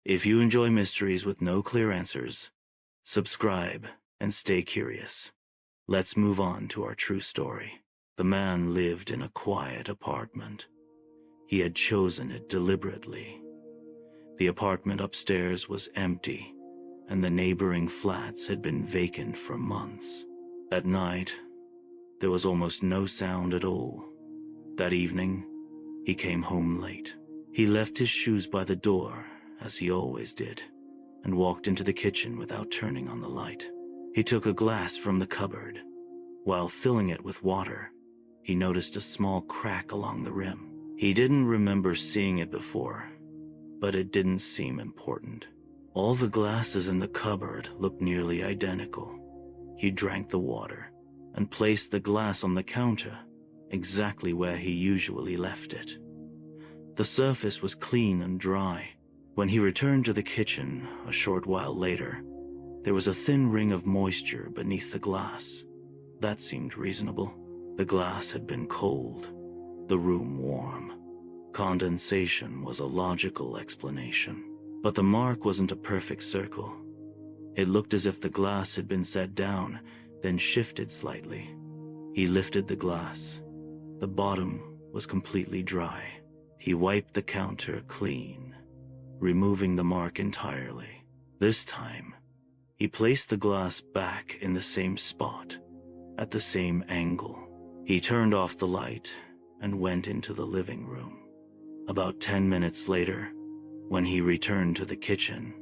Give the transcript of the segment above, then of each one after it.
If you enjoy mysteries with no clear answers, subscribe and stay curious. Let's move on to our true story. The man lived in a quiet apartment. He had chosen it deliberately. The apartment upstairs was empty, and the neighboring flats had been vacant for months. At night, there was almost no sound at all. That evening, he came home late. He left his shoes by the door, as he always did, and walked into the kitchen without turning on the light. He took a glass from the cupboard. While filling it with water, he noticed a small crack along the rim. He didn't remember seeing it before, but it didn't seem important. All the glasses in the cupboard looked nearly identical. He drank the water and placed the glass on the counter, exactly where he usually left it. The surface was clean and dry. When he returned to the kitchen a short while later, there was a thin ring of moisture beneath the glass. That seemed reasonable. The glass had been cold, the room warm. Condensation was a logical explanation. But the mark wasn't a perfect circle. It looked as if the glass had been set down, then shifted slightly. He lifted the glass. The bottom was completely dry. He wiped the counter clean, removing the mark entirely. This time, he placed the glass back in the same spot, at the same angle. He turned off the light and went into the living room. About 10 minutes later, when he returned to the kitchen,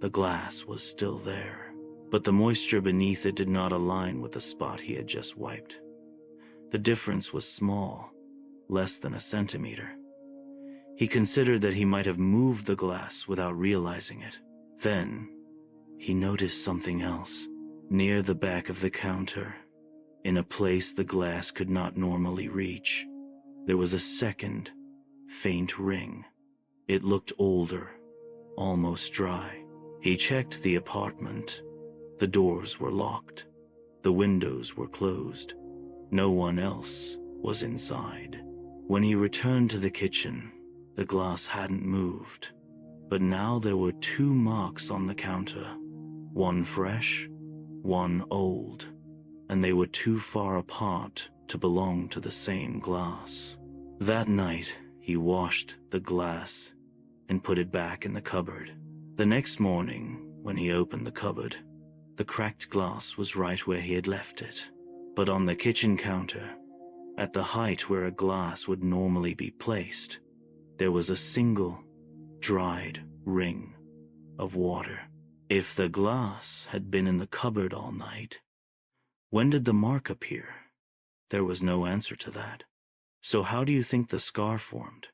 the glass was still there, but the moisture beneath it did not align with the spot he had just wiped. The difference was small, less than a centimeter. He considered that he might have moved the glass without realizing it. Then, he noticed something else. Near the back of the counter, in a place the glass could not normally reach, there was a second, faint ring. It looked older, almost dry. He checked the apartment. The doors were locked. The windows were closed. No one else was inside. When he returned to the kitchen, the glass hadn't moved, but now there were 2 marks on the counter, one fresh, one old, and they were too far apart to belong to the same glass. That night, he washed the glass and put it back in the cupboard. The next morning, when he opened the cupboard, the cracked glass was right where he had left it, but on the kitchen counter, at the height where a glass would normally be placed, there was a single, dried ring of water. If the glass had been in the cupboard all night, when did the mark appear? There was no answer to that. So how do you think the scar formed?